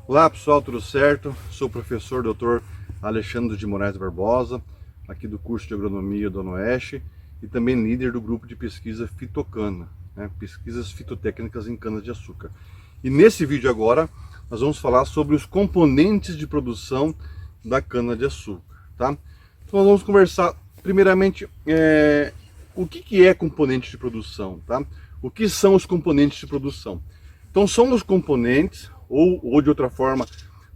Olá pessoal, tudo certo? Sou o professor Dr. Alexandre de Moraes Barbosa, aqui do curso de Agronomia do Oeste e também líder do grupo de pesquisa Fitocana, pesquisas fitotécnicas em cana-de-açúcar. E nesse vídeo agora nós vamos falar sobre os componentes de produção da cana-de-açúcar, tá? Então nós vamos conversar primeiramente o que é componente de produção, tá? O que são os componentes de produção? Então são os componentes, ou de outra forma,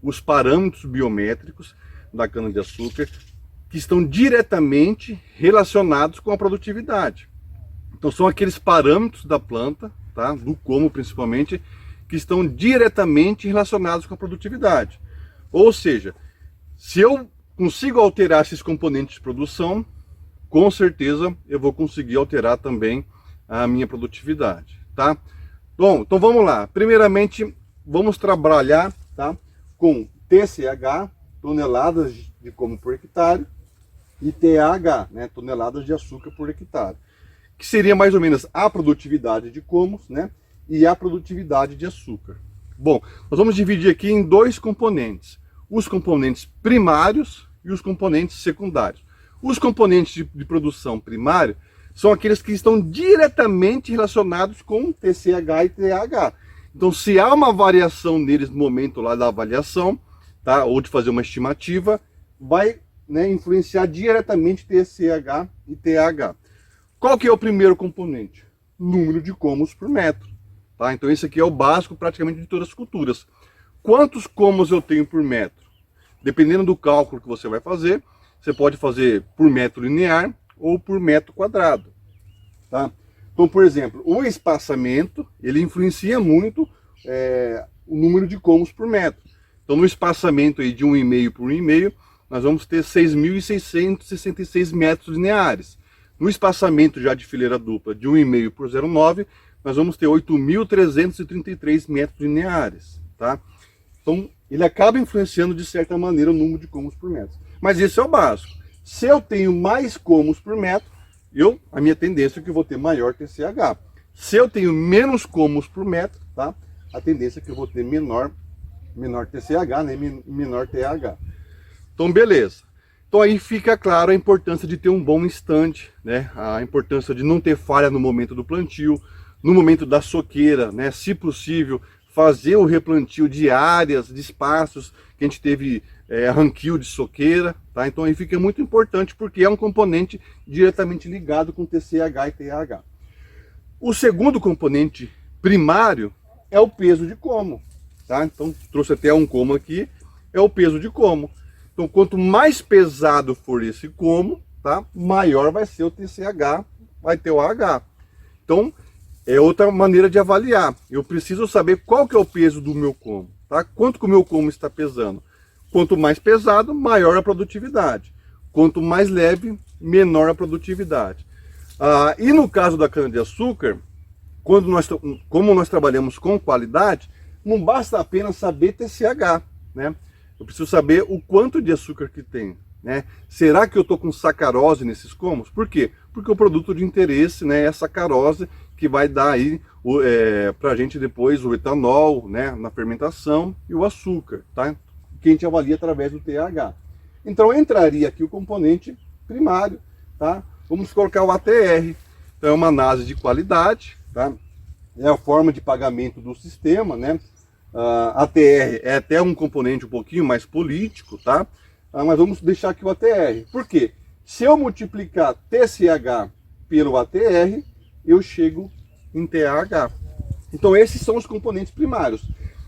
os parâmetros biométricos da cana-de-açúcar que estão diretamente relacionados com a produtividade. Então são aqueles parâmetros da planta, tá? Do como principalmente, que estão diretamente relacionados com a produtividade. Ou seja, se eu consigo alterar esses componentes de produção, com certeza eu vou conseguir alterar também a minha produtividade, tá? Bom, então vamos lá. Primeiramente, vamos trabalhar, tá, com TCH, toneladas de como por hectare, e TAH, né, toneladas de açúcar por hectare, que seria mais ou menos a produtividade de comos, né, e a produtividade de açúcar. Bom, nós vamos dividir aqui em dois componentes, os componentes primários e os componentes secundários. Os componentes de produção primário são aqueles que estão diretamente relacionados com TCH e TAH. Então, se há uma variação neles no momento lá da avaliação, tá, ou de fazer uma estimativa, vai, né, influenciar diretamente TCH e TAH. Qual que é o primeiro componente? Número de comos por metro. Tá? Então, esse aqui é o básico praticamente de todas as culturas. Quantos comos eu tenho por metro? Dependendo do cálculo que você vai fazer, você pode fazer por metro linear ou por metro quadrado. Tá? Então, por exemplo, o espaçamento, ele influencia muito o número de comos por metro. Então, no espaçamento aí de 1,5 por 1,5, nós vamos ter 6.666 metros lineares. No espaçamento já de fileira dupla de 1,5 por 0,9, nós vamos ter 8.333 metros lineares. Tá? Então, ele acaba influenciando de certa maneira o número de comos por metro. Mas esse é o básico. Se eu tenho mais comos por metro, a minha tendência é que eu vou ter maior TCH. Se eu tenho menos comos por metro, tá? A tendência é que eu vou ter menor TCH, né? Menor TAH. Então, beleza. Então aí fica claro a importância de ter um bom estande, né? A importância de não ter falha no momento do plantio, no momento da soqueira, né? Se possível, fazer o replantio de áreas, de espaços que a gente teve arranquio de soqueira, tá? Então aí fica muito importante porque é um componente diretamente ligado com TCH e TAH. O segundo componente primário é o peso de como, tá? Então trouxe até um como aqui, é o peso de como. Então quanto mais pesado for esse como, tá? Maior vai ser o TCH, vai ter o AH. Então é outra maneira de avaliar. Eu preciso saber qual que é o peso do meu como, tá? Quanto que o meu como está pesando. Quanto mais pesado, maior a produtividade. Quanto mais leve, menor a produtividade. E no caso da cana-de-açúcar, como nós trabalhamos com qualidade, não basta apenas saber TCH, né? Eu preciso saber o quanto de açúcar que tem, né? Será que eu estou com sacarose nesses comos? Por quê? Porque o produto de interesse, né, é a sacarose, que vai dar aí para a gente depois o etanol, né, na fermentação, e o açúcar, tá? Que a gente avalia através do TAH. Então entraria aqui o componente primário, tá? Vamos colocar o ATR. Então é uma análise de qualidade, tá? É a forma de pagamento do sistema, né? ATR é até um componente um pouquinho mais político, tá? Mas vamos deixar aqui o ATR. Por quê? Se eu multiplicar TCH pelo ATR, eu chego em TAH. Então esses são os componentes primários.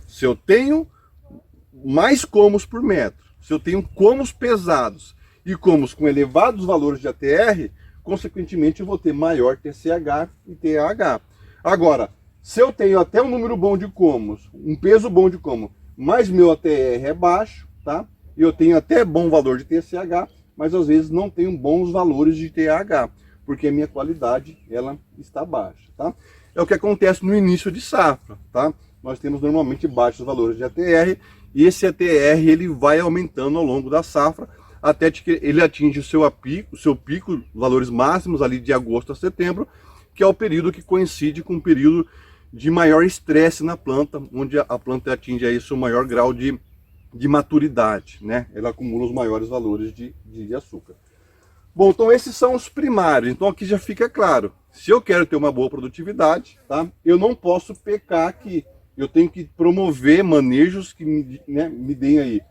Se eu tenho mais comos por metro, se eu tenho comos pesados e comos com elevados valores de ATR, consequentemente eu vou ter maior TCH e TAH. Agora, se eu tenho até um número bom de comos, um peso bom de como, mas meu ATR é baixo, tá? E eu tenho até bom valor de TCH, mas às vezes não tenho bons valores de TAH, porque a minha qualidade ela está baixa, tá? É o que acontece no início de safra, tá? Nós temos normalmente baixos valores de ATR, e esse ATR ele vai aumentando ao longo da safra, até que ele atinge o seu pico, valores máximos ali de agosto a setembro, que é o período que coincide com o período de maior estresse na planta, onde a planta atinge aí seu maior grau de maturidade, né? Ela acumula os maiores valores de açúcar. Bom, então esses são os primários. Então aqui já fica claro, se eu quero ter uma boa produtividade, tá? Eu não posso pecar aqui. Eu tenho que promover manejos que me deem aí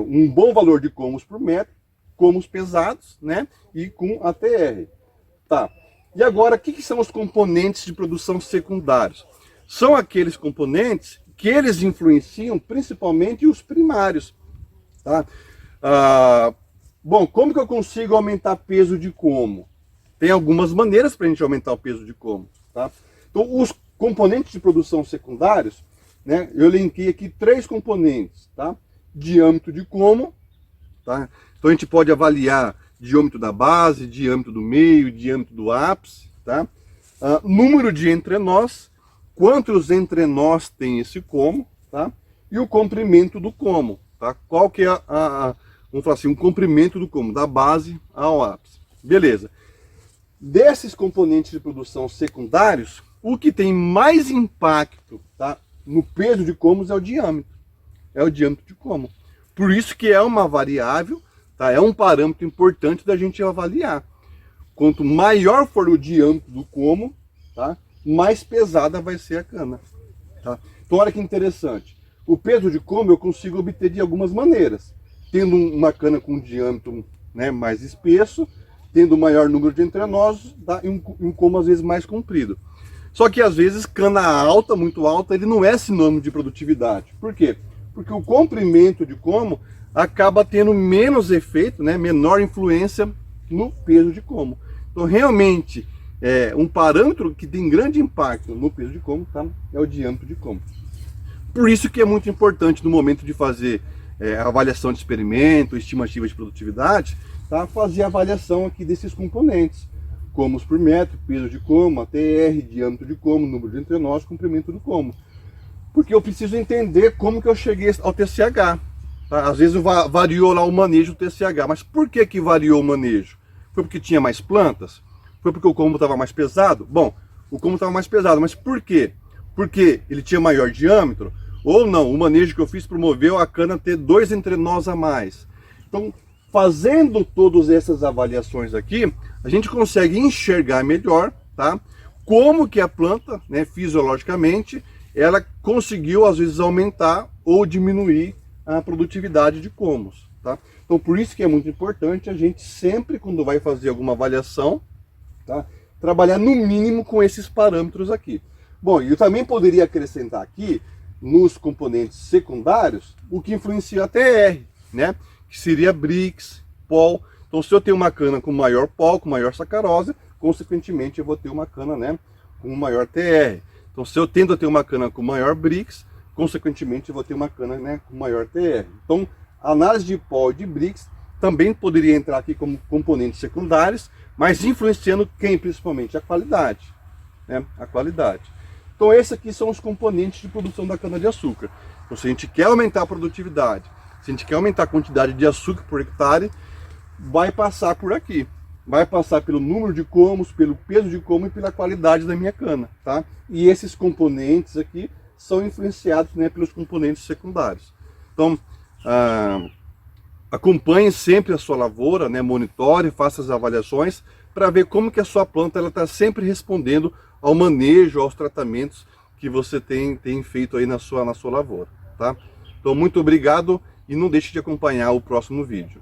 um bom valor de comos por metro, comos pesados, né? E com ATR. Tá. E agora, o que são os componentes de produção secundários? São aqueles componentes que eles influenciam principalmente os primários. Tá? Bom, como que eu consigo aumentar peso de como? Tem algumas maneiras para a gente aumentar o peso de como. Tá? Então, os componentes de produção secundários, né, eu elenquei aqui 3 componentes. Tá? Diâmetro de como. Tá? Então, a gente pode avaliar diâmetro da base, diâmetro do meio, diâmetro do ápice. Tá? Número de entrenós, quantos entrenós tem esse como, tá? E o comprimento do como. Tá? Qual que é vamos falar assim, um comprimento do como, da base ao ápice. Beleza. Desses componentes de produção secundários, o que tem mais impacto, tá, no peso de comos é o diâmetro. É o diâmetro de como. Por isso que é uma variável, tá, é um parâmetro importante da gente avaliar. Quanto maior for o diâmetro do como, tá, mais pesada vai ser a cana. Tá? Então olha que interessante. O peso de como eu consigo obter de algumas maneiras. Tendo uma cana com um diâmetro, né, mais espesso, tendo maior número de entrenós, tá, e um como às vezes mais comprido. Só que às vezes cana alta, muito alta, ele não é sinônimo de produtividade. Por quê? Porque o comprimento de como acaba tendo menos efeito, né, menor influência no peso de como. Então realmente um parâmetro que tem grande impacto no peso de como, tá, é o diâmetro de como. Por isso que é muito importante no momento de fazer avaliação de experimento, estimativa de produtividade, tá, fazer a avaliação aqui desses componentes. Comos por metro, peso de como, ATR, diâmetro de como, número de entrenós, comprimento do como. Porque eu preciso entender como que eu cheguei ao TCH. Tá? Às vezes variou lá o manejo do TCH, mas por que variou o manejo? Foi porque tinha mais plantas? Foi porque o como estava mais pesado? Bom, o como estava mais pesado, mas por quê? Porque ele tinha maior diâmetro? Ou não, o manejo que eu fiz promoveu a cana ter 2 entrenós a mais. Então, fazendo todas essas avaliações aqui, a gente consegue enxergar melhor, tá, como que a planta, né, fisiologicamente, ela conseguiu às vezes aumentar ou diminuir a produtividade de comos. Tá? Então por isso que é muito importante a gente sempre, quando vai fazer alguma avaliação, tá, trabalhar no mínimo com esses parâmetros aqui. Bom, eu também poderia acrescentar aqui, nos componentes secundários, o que influencia a TR, né? Que seria Brix, Pol. Então se eu tenho uma cana com maior Pol, com maior sacarose, consequentemente eu vou ter uma cana, né, com maior TR. Então se eu tendo a ter uma cana com maior Brix, consequentemente eu vou ter uma cana, né, com maior TR. Então a análise de Pol e de Brix também poderia entrar aqui como componentes secundários, mas influenciando quem? Principalmente a qualidade, né? A qualidade. Então esses aqui são os componentes de produção da cana-de-açúcar. Então se a gente quer aumentar a produtividade, se a gente quer aumentar a quantidade de açúcar por hectare, vai passar por aqui. Vai passar pelo número de comos, pelo peso de como e pela qualidade da minha cana, tá? E esses componentes aqui são influenciados, né, pelos componentes secundários. Então, acompanhe sempre a sua lavoura, né, monitore, faça as avaliações para ver como que a sua planta está sempre respondendo ao manejo, aos tratamentos que você tem feito aí na sua lavoura, tá? Então, muito obrigado e não deixe de acompanhar o próximo vídeo.